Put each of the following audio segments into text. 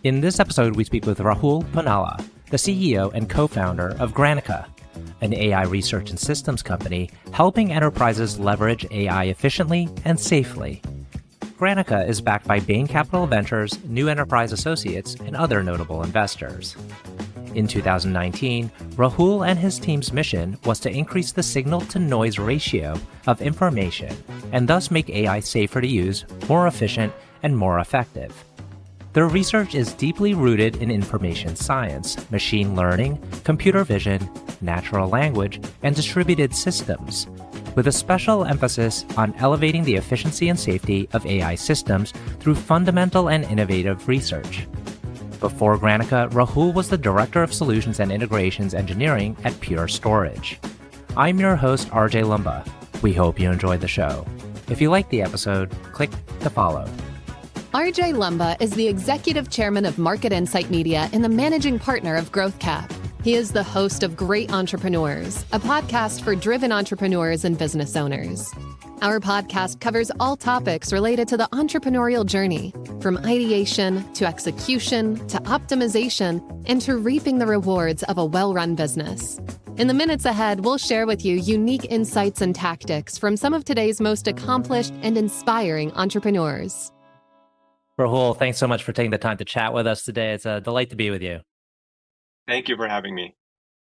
In this episode, we speak with Rahul Ponnala, the CEO and co-founder of Granica, an AI research and systems company helping enterprises leverage AI efficiently and safely. Granica is backed by Bain Capital Ventures, New Enterprise Associates, and other notable investors. In 2019, Rahul and his team's mission was to increase the signal-to-noise ratio of information and thus make AI safer to use, more efficient, and more effective. Their research is deeply rooted in information science, machine learning, computer vision, natural language, and distributed systems, with a special emphasis on elevating the efficiency and safety of AI systems through fundamental and innovative research. Before Granica, Rahul was the Director of Solutions and Integrations Engineering at Pure Storage. I'm your host, RJ Lumba. We hope you enjoyed the show. If you liked the episode, click to follow. RJ Lumba is the Executive Chairman of Market Insight Media and the Managing Partner of GrowthCap. He is the host of Great Entrepreneurs, a podcast for driven entrepreneurs and business owners. Our podcast covers all topics related to the entrepreneurial journey, from ideation to execution to optimization and to reaping the rewards of a well-run business. In the minutes ahead, we'll share with you unique insights and tactics from some of today's most accomplished and inspiring entrepreneurs. Rahul, thanks so much for taking the time to chat with us today. It's a delight to be with you. Thank you for having me.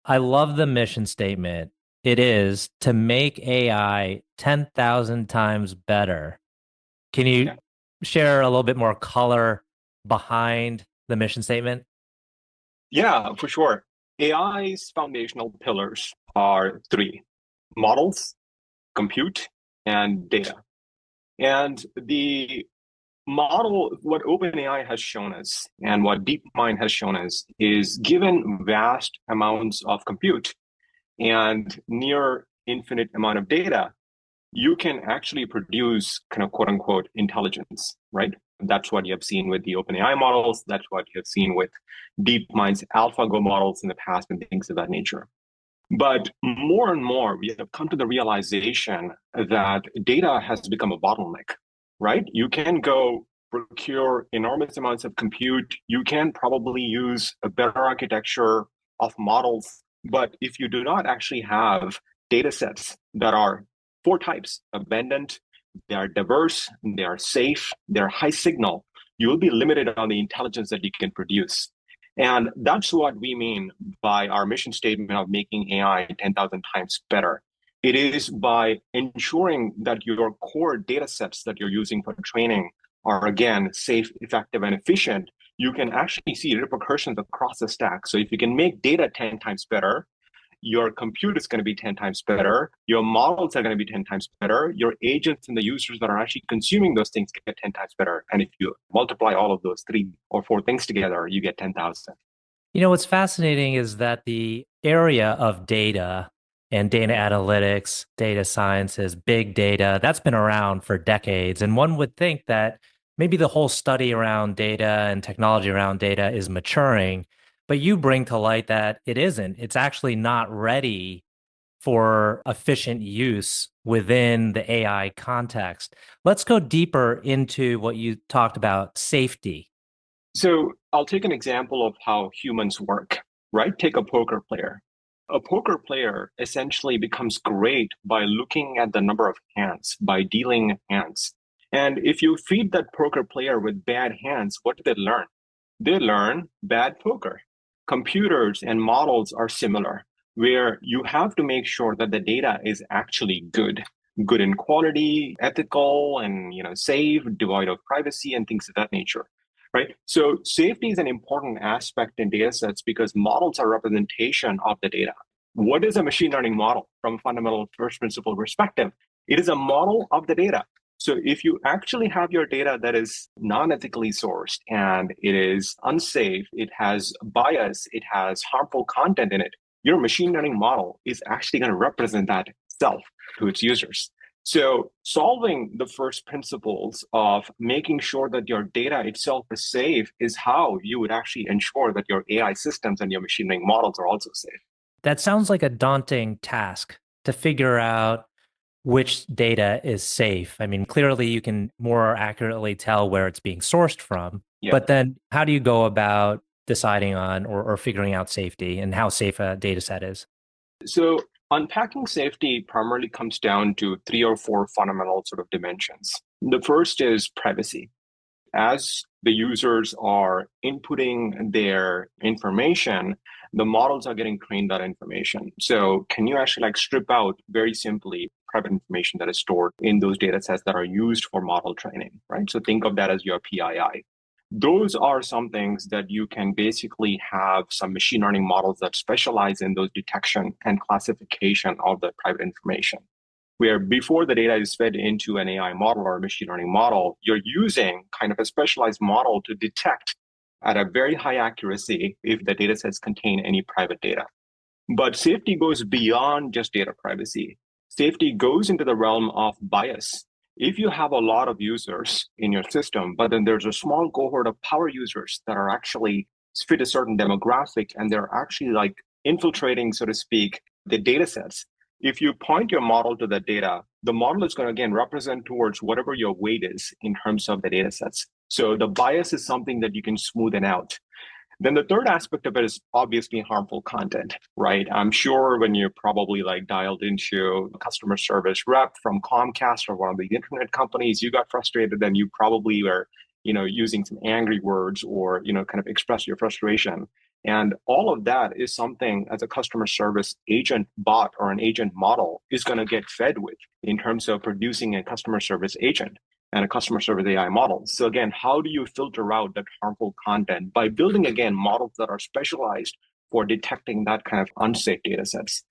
I love the mission statement. It is to make AI 10,000 times better. Can you share a little bit more color behind the mission statement? Yeah, for sure. AI's foundational pillars are three: models, compute, and data. And the model, what OpenAI has shown us and what DeepMind has shown us is given vast amounts of compute and near infinite amount of data, you can actually produce kind of quote unquote intelligence, right? That's what you have seen with the OpenAI models. That's what you have seen with DeepMind's AlphaGo models in the past and things of that nature. But more and more, we have come to the realization that data has become a bottleneck, right? You can go procure enormous amounts of compute. You can probably use a better architecture of models. But if you do not actually have data sets that are four types: abundant, they are diverse, they are safe, they're high signal, you will be limited on the intelligence that you can produce. And that's what we mean by our mission statement of making AI 10,000 times better. It is by ensuring that your core data sets that you're using for training are, again, safe, effective, and efficient. You can actually see repercussions across the stack. So if you can make data 10 times better, your compute is going to be 10 times better, your models are going to be 10 times better, your agents and the users that are actually consuming those things get 10 times better. And if you multiply all of those 3 or 4 things together, you get 10,000. You know, what's fascinating is that the area of data and data analytics, data sciences, big data, that's been around for decades. And one would think that maybe the whole study around data and technology around data is maturing, but you bring to light that it isn't. It's actually not ready for efficient use within the AI context. Let's go deeper into what you talked about, safety. So I'll take an example of how humans work, right? Take a poker player. A poker player essentially becomes great by looking at the number of hands, by dealing hands. And if you feed that poker player with bad hands, what do they learn? They learn bad poker. Computers and models are similar, where you have to make sure that the data is actually good in quality, ethical, and safe, devoid of privacy and things of that nature. Right. So safety is an important aspect in data sets because models are representation of the data. What is a machine learning model from a fundamental first principle perspective? It is a model of the data. So if you actually have your data that is non-ethically sourced and it is unsafe, it has bias, it has harmful content in it, your machine learning model is actually going to represent that itself to its users. So solving the first principles of making sure that your data itself is safe is how you would actually ensure that your AI systems and your machine learning models are also safe. That sounds like a daunting task to figure out which data is safe. I mean, clearly you can more accurately tell where it's being sourced from. Yeah. But then how do you go about deciding on or figuring out safety and how safe a data set is? So unpacking safety primarily comes down to three or four fundamental sort of dimensions. The first is privacy. As the users are inputting their information, the models are getting trained that information. So can you actually strip out very simply private information that is stored in those data sets that are used for model training, right? So think of that as your PII. Those are some things that you can basically have some machine learning models that specialize in those detection and classification of the private information. Where before the data is fed into an AI model or a machine learning model, you're using kind of a specialized model to detect at a very high accuracy if the data sets contain any private data. But safety goes beyond just data privacy. Safety goes into the realm of bias. If you have a lot of users in your system, but then there's a small cohort of power users that are actually fit a certain demographic and they're actually infiltrating, so to speak, the data sets. If you point your model to the data, the model is going to again represent towards whatever your weight is in terms of the data sets. So the bias is something that you can smoothen out. Then the third aspect of it is obviously harmful content, right? I'm sure when you probably dialed into a customer service rep from Comcast or one of the internet companies, you got frustrated and you probably were, using some angry words or, kind of express your frustration. And all of that is something as a customer service agent bot or an agent model is going to get fed with in terms of producing a customer service agent and a customer service AI model. So again, how do you filter out that harmful content? By building, again, models that are specialized for detecting that kind of unsafe data sets.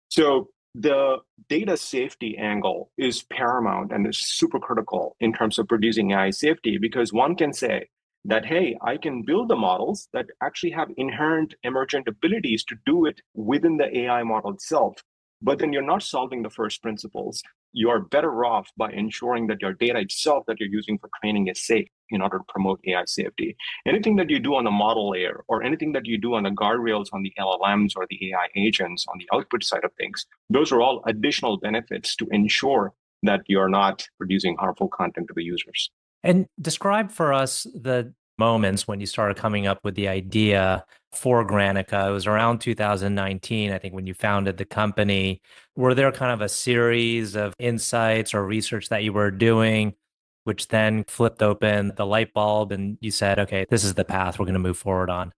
So the data safety angle is paramount and is super critical in terms of producing AI safety, because one can say that, hey, I can build the models that actually have inherent emergent abilities to do it within the AI model itself. But then you're not solving the first principles. You are better off by ensuring that your data itself that you're using for training is safe in order to promote AI safety. Anything that you do on the model layer or anything that you do on the guardrails on the LLMs or the AI agents on the output side of things, those are all additional benefits to ensure that you're not producing harmful content to the users. And describe for us the moments when you started coming up with the idea for Granica. It was around 2019, I think, when you founded the company. Were there kind of a series of insights or research that you were doing, which then flipped open the light bulb and you said, okay, this is the path we're going to move forward on?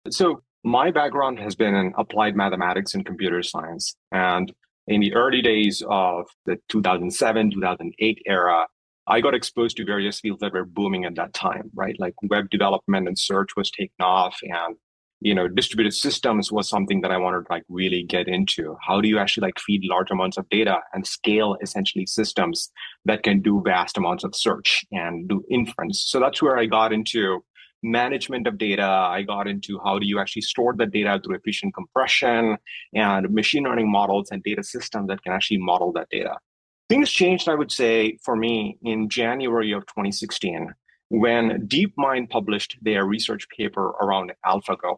So my background has been in applied mathematics and computer science. And in the early days of the 2007, 2008 era, I got exposed to various fields that were booming at that time, right? Like web development and search was taking off, and distributed systems was something that I wanted to really get into. How do you actually feed large amounts of data and scale essentially systems that can do vast amounts of search and do inference? So that's where I got into management of data. I got into how do you actually store the data through efficient compression and machine learning models and data systems that can actually model that data. Things changed, I would say, for me in January of 2016, when DeepMind published their research paper around AlphaGo,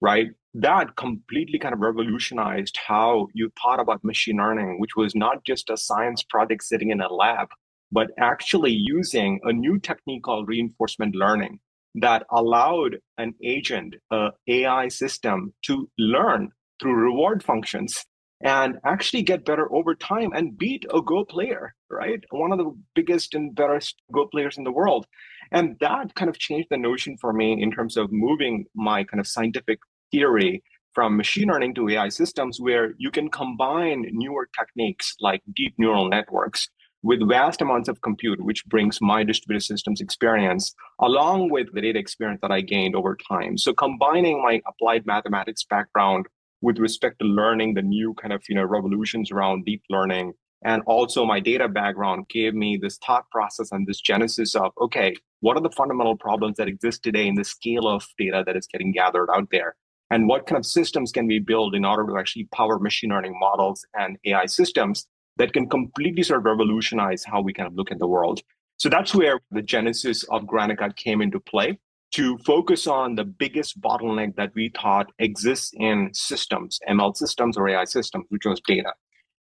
right? That completely kind of revolutionized how you thought about machine learning, which was not just a science project sitting in a lab, but actually using a new technique called reinforcement learning that allowed an agent, an AI system, to learn through reward functions and actually get better over time and beat a Go player, right? One of the biggest and best Go players in the world. And that kind of changed the notion for me in terms of moving my kind of scientific theory from machine learning to AI systems, where you can combine newer techniques like deep neural networks with vast amounts of compute, which brings my distributed systems experience along with the data experience that I gained over time. So combining my applied mathematics background with respect to learning the new kind of revolutions around deep learning, and also my data background gave me this thought process and this genesis of, okay, what are the fundamental problems that exist today in the scale of data that is getting gathered out there? And what kind of systems can we build in order to actually power machine learning models and AI systems that can completely sort of revolutionize how we kind of look at the world? So that's where the genesis of Granica came into play, to focus on the biggest bottleneck that we thought exists in systems, ML systems or AI systems, which was data.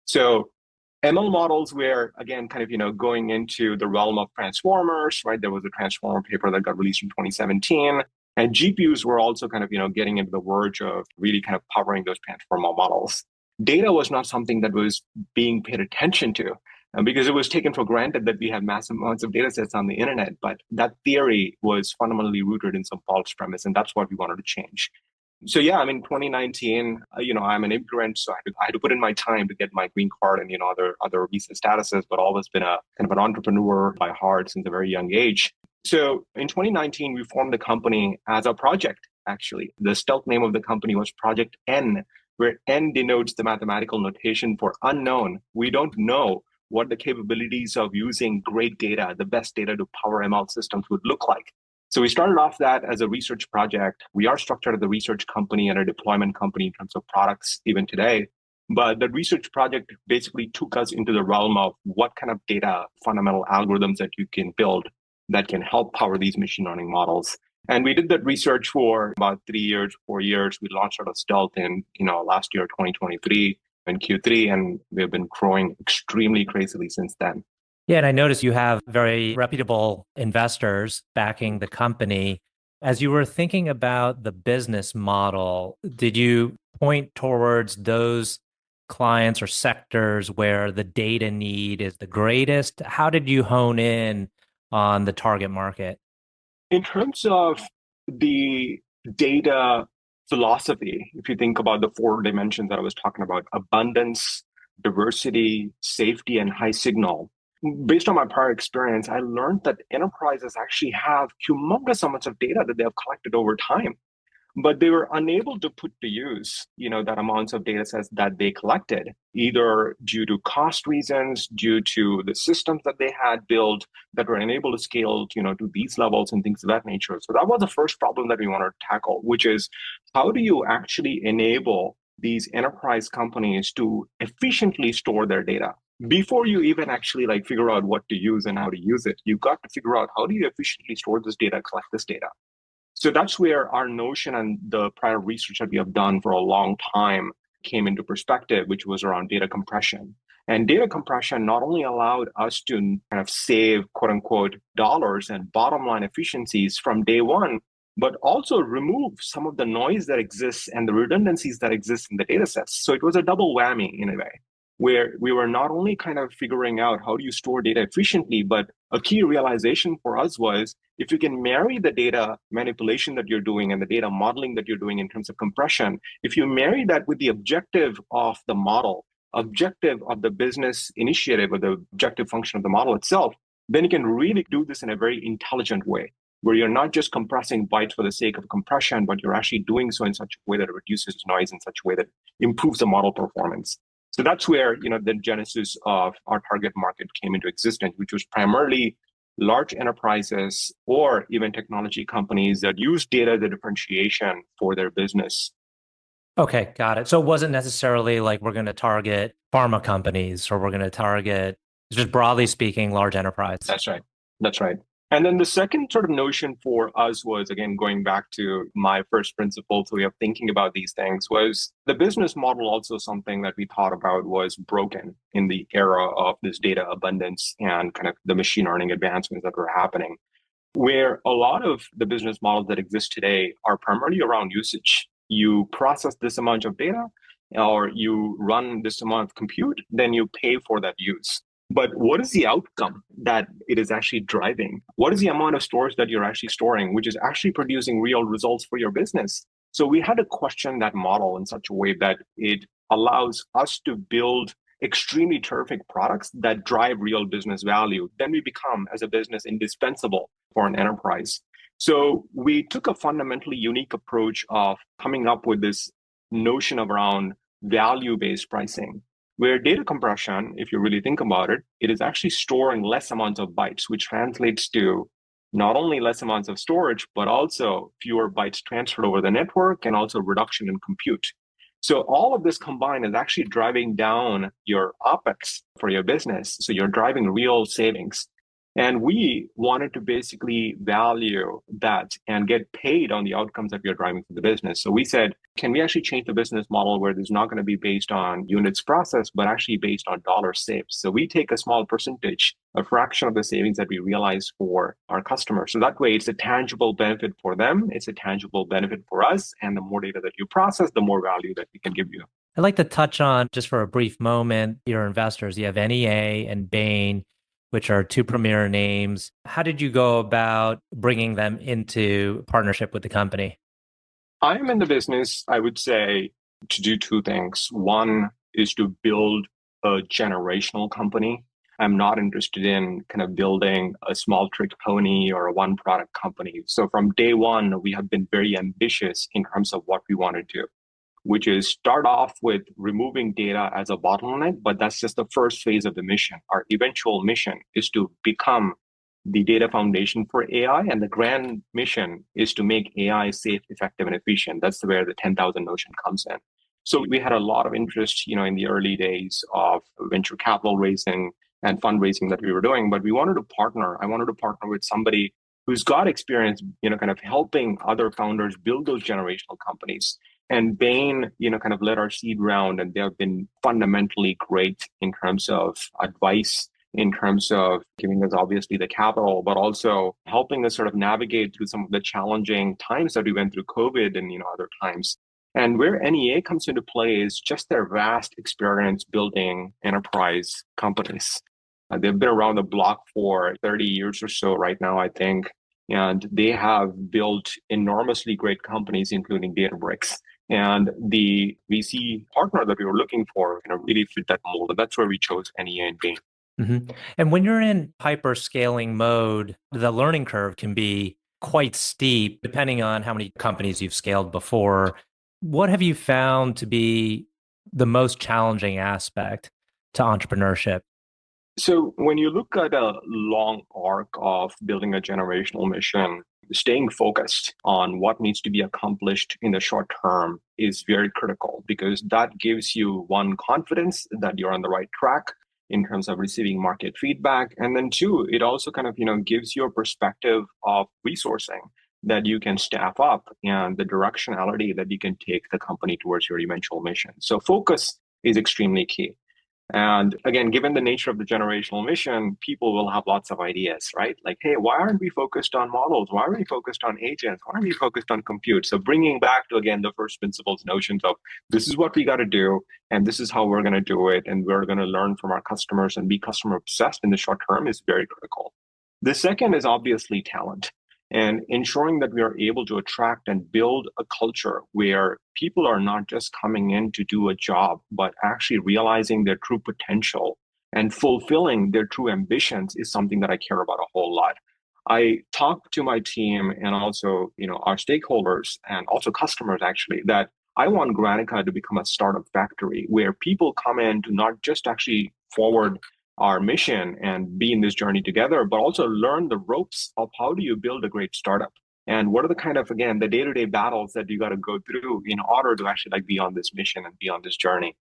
So ML models were, again, kind of, going into the realm of transformers, right? There was a transformer paper that got released in 2017. And GPUs were also kind of, getting into the verge of really kind of powering those transformer models. Data was not something that was being paid attention to because it was taken for granted that we have massive amounts of data sets on the internet. But that theory was fundamentally rooted in some false premise, and that's what we wanted to change. So yeah, I mean, 2019, I'm an immigrant, so I had to put in my time to get my green card and, other visa statuses, but always been a kind of an entrepreneur by heart since a very young age. So in 2019, we formed the company as a project, actually. The stealth name of the company was Project N, where N denotes the mathematical notation for unknown. We don't know what the capabilities of using great data, the best data to power ML systems would look like. So we started off that as a research project. We are structured as a research company and a deployment company in terms of products even today. But the research project basically took us into the realm of what kind of data, fundamental algorithms that you can build that can help power these machine learning models. And we did that research for about 3 years, 4 years. We launched out of stealth in, last year, 2023 in Q3, and we've been growing extremely crazily since then. Yeah, and I noticed you have very reputable investors backing the company. As you were thinking about the business model, did you point towards those clients or sectors where the data need is the greatest? How did you hone in on the target market? In terms of the data philosophy, if you think about the 4 dimensions that I was talking about, abundance, diversity, safety, and high signal, based on my prior experience, I learned that enterprises actually have humongous amounts of data that they have collected over time, but they were unable to put to use, that amounts of data sets that they collected, either due to cost reasons, due to the systems that they had built that were unable to scale, to these levels and things of that nature. So that was the first problem that we wanted to tackle, which is how do you actually enable these enterprise companies to efficiently store their data? Before you even actually figure out what to use and how to use it, you've got to figure out how do you efficiently store this data, collect this data. So that's where our notion and the prior research that we have done for a long time came into perspective, which was around data compression. And data compression not only allowed us to kind of save, quote unquote, dollars and bottom line efficiencies from day one, but also remove some of the noise that exists and the redundancies that exist in the data sets. So it was a double whammy in a way, where we were not only kind of figuring out how do you store data efficiently, but a key realization for us was if you can marry the data manipulation that you're doing and the data modeling that you're doing in terms of compression, if you marry that with the objective of the model, objective of the business initiative or the objective function of the model itself, then you can really do this in a very intelligent way, where you're not just compressing bytes for the sake of compression, but you're actually doing so in such a way that it reduces noise in such a way that improves the model performance. So that's where, the genesis of our target market came into existence, which was primarily large enterprises or even technology companies that use data as a differentiation for their business. Okay, got it. So it wasn't necessarily like we're going to target pharma companies or we're going to target, just broadly speaking, large enterprise. That's right. That's right. And then the second sort of notion for us was, again, going back to my first principles way of thinking about these things, was the business model also something that we thought about was broken in the era of this data abundance and kind of the machine learning advancements that were happening, where a lot of the business models that exist today are primarily around usage. You process this amount of data or you run this amount of compute, then you pay for that use. But what is the outcome that it is actually driving? What is the amount of storage that you're actually storing, which is actually producing real results for your business? So we had to question that model in such a way that it allows us to build extremely terrific products that drive real business value. Then we become, as a business, indispensable for an enterprise. So we took a fundamentally unique approach of coming up with this notion of around value-based pricing, where data compression, if you really think about it, it is actually storing less amounts of bytes, which translates to not only less amounts of storage, but also fewer bytes transferred over the network and also reduction in compute. So all of this combined is actually driving down your OpEx for your business. So you're driving real savings. And we wanted to basically value that and get paid on the outcomes that we are driving for the business. So we said, can we actually change the business model where there's not going to be based on units processed, but actually based on dollars saved? So we take a small percentage, a fraction of the savings that we realize for our customers. So that way it's a tangible benefit for them. It's a tangible benefit for us. And the more data that you process, the more value that we can give you. I'd like to touch on, just for a brief moment, your investors. You have NEA and Bain, which are two premier names. How did you go about bringing them into partnership with the company? I'm in the business, I would say, to do two things. One is to build a generational company. I'm not interested in kind of building a small trick pony or a one product company. So from day one, we have been very ambitious in terms of what we want to do, which is start off with removing data as a bottleneck, but that's just the first phase of the mission. Our eventual mission is to become the data foundation for AI, and the grand mission is to make AI safe, effective, and efficient. That's where the 10,000 notion comes in. So we had a lot of interest, in the early days of venture capital raising and fundraising that we were doing, but we wanted to partner. I wanted to partner with somebody who's got experience, kind of helping other founders build those generational companies. And Bain, kind of led our seed round, and they have been fundamentally great in terms of advice, in terms of giving us obviously the capital, but also helping us sort of navigate through some of the challenging times that we went through COVID and, other times. And where NEA comes into play is just their vast experience building enterprise companies. They've been around the block for 30 years or so right now, I think. And they have built enormously great companies, including Databricks. And the VC partner that we were looking for, really fit that mold. And that's where we chose NEA and Bain. Mm-hmm. And when you're in hyper-scaling mode, the learning curve can be quite steep, depending on how many companies you've scaled before. What have you found to be the most challenging aspect to entrepreneurship? So when you look at a long arc of building a generational mission, staying focused on what needs to be accomplished in the short term is very critical, because that gives you, one, confidence that you're on the right track in terms of receiving market feedback. And then two, it also kind of, gives you a perspective of resourcing that you can staff up and the directionality that you can take the company towards your eventual mission. So focus is extremely key. And again, given the nature of the generational mission, people will have lots of ideas, right? Like, hey, why aren't we focused on models? Why are we focused on agents? Why aren't we focused on compute? So bringing back to, again, the first principles notions of this is what we got to do, and this is how we're going to do it, and we're going to learn from our customers and be customer obsessed in the short term is very critical. The second is obviously talent, and ensuring that we are able to attract and build a culture where people are not just coming in to do a job, but actually realizing their true potential and fulfilling their true ambitions is something that I care about a whole lot. I talk to my team and also, our stakeholders and also customers actually, that I want Granica to become a startup factory where people come in to not just actually forward our mission and be in this journey together, but also learn the ropes of how do you build a great startup, and what are the kind of, again, the day-to-day battles that you got to go through in order to actually be on this mission and be on this journey.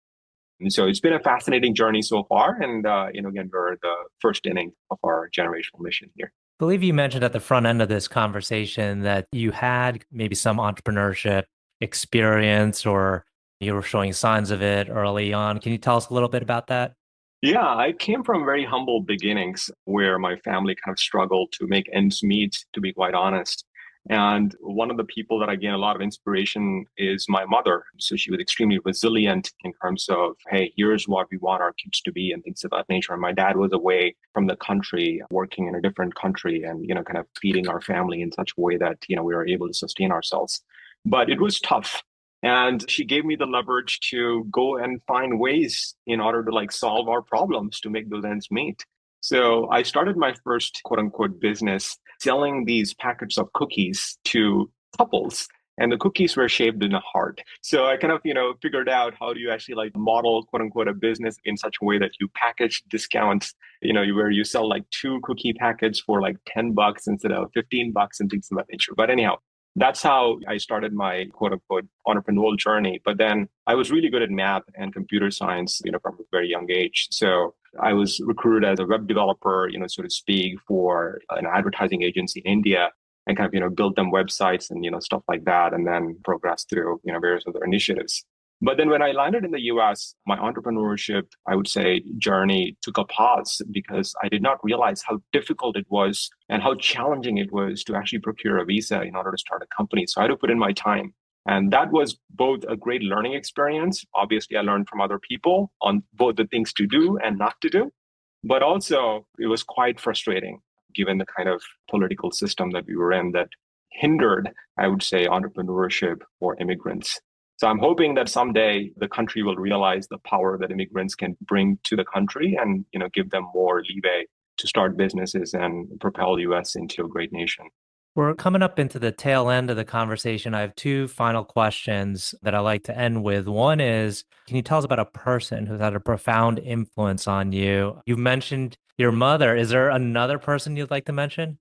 And so it's been a fascinating journey so far. And, again, we're the first inning of our generational mission here. I believe you mentioned at the front end of this conversation that you had maybe some entrepreneurship experience, or you were showing signs of it early on. Can you tell us a little bit about that? Yeah, I came from very humble beginnings where my family kind of struggled to make ends meet, to be quite honest. And one of the people that I gain a lot of inspiration is my mother. So she was extremely resilient in terms of, hey, here's what we want our kids to be and things of that nature. And my dad was away from the country, working in a different country and, kind of feeding our family in such a way that, we were able to sustain ourselves. But it was tough. And she gave me the leverage to go and find ways in order to solve our problems to make those ends meet. So I started my first quote unquote business selling these packets of cookies to couples. And the cookies were shaped in a heart. So I kind of, figured out how do you actually model quote unquote a business in such a way that you package discounts, where you sell two cookie packets for $10 instead of $15 and things of that nature. But anyhow, That's how I started my quote unquote entrepreneurial journey. But then I was really good at math and computer science, from a very young age. So I was recruited as a web developer, so to speak, for an advertising agency in India and kind of, built them websites and, stuff like that, and then progressed through, various other initiatives. But then when I landed in the US, my entrepreneurship, I would say, journey took a pause because I did not realize how difficult it was and how challenging it was to actually procure a visa in order to start a company. So I had to put in my time. And that was both a great learning experience. Obviously, I learned from other people on both the things to do and not to do. But also, it was quite frustrating given the kind of political system that we were in that hindered, I would say, entrepreneurship for immigrants. So I'm hoping that someday the country will realize the power that immigrants can bring to the country and, give them more leeway to start businesses and propel US into a great nation. We're coming up into the tail end of the conversation. I have two final questions that I like to end with. One is, can you tell us about a person who's had a profound influence on you? You mentioned your mother. Is there another person you'd like to mention?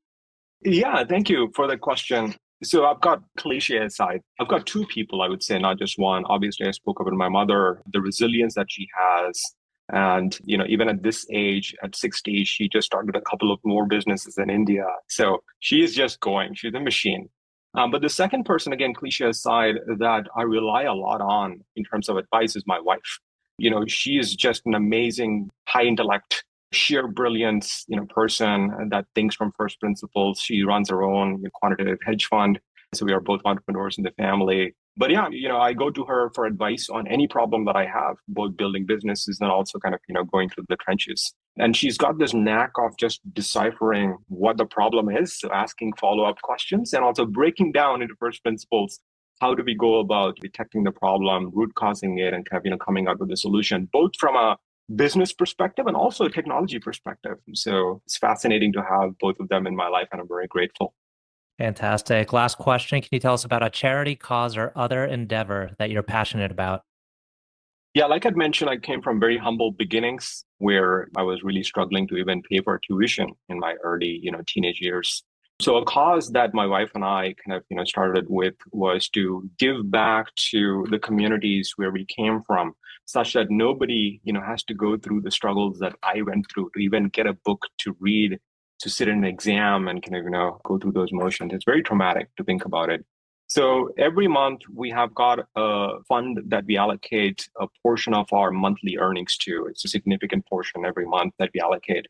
Yeah, thank you for the question. So I've got cliche aside. I've got two people, I would say, not just one. Obviously, I spoke about my mother, the resilience that she has. And, even at this age, at 60, she just started a couple of more businesses in India. So she is just going. She's a machine. But the second person, again, cliche aside, that I rely a lot on in terms of advice is my wife. She is just an amazing, high intellect, sheer brilliance, person that thinks from first principles. She runs her own quantitative hedge fund. So we are both entrepreneurs in the family. But yeah, I go to her for advice on any problem that I have, both building businesses and also kind of, going through the trenches. And she's got this knack of just deciphering what the problem is, so asking follow-up questions and also breaking down into first principles. How do we go about detecting the problem, root causing it, and kind of, coming up with a solution, both from a business perspective and also a technology perspective. So it's fascinating to have both of them in my life, and I'm very grateful. Fantastic. Last question. Can you tell us about a charity, cause, or other endeavor that you're passionate about? Yeah, like I'd mentioned, I came from very humble beginnings where I was really struggling to even pay for tuition in my early, teenage years. So a cause that my wife and I kind of, started with was to give back to the communities where we came from, such that nobody, has to go through the struggles that I went through to even get a book to read, to sit in an exam and kind of, go through those motions. It's very traumatic to think about it. So every month we have got a fund that we allocate a portion of our monthly earnings to. It's a significant portion every month that we allocate.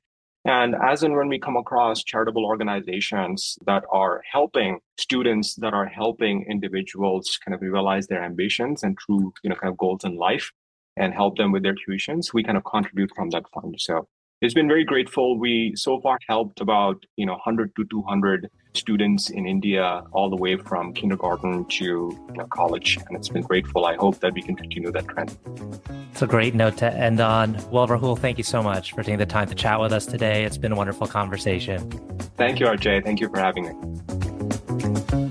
And as and when we come across charitable organizations that are helping students, that are helping individuals kind of realize their ambitions and true, kind of goals in life and help them with their tuitions, we kind of contribute from that fund. So it's been very grateful. We so far helped about, 100 to 200 students in India, all the way from kindergarten to college. And it's been grateful. I hope that we can continue that trend. It's a great note to end on. Well, Rahul, thank you so much for taking the time to chat with us today. It's been a wonderful conversation. Thank you, RJ. Thank you for having me.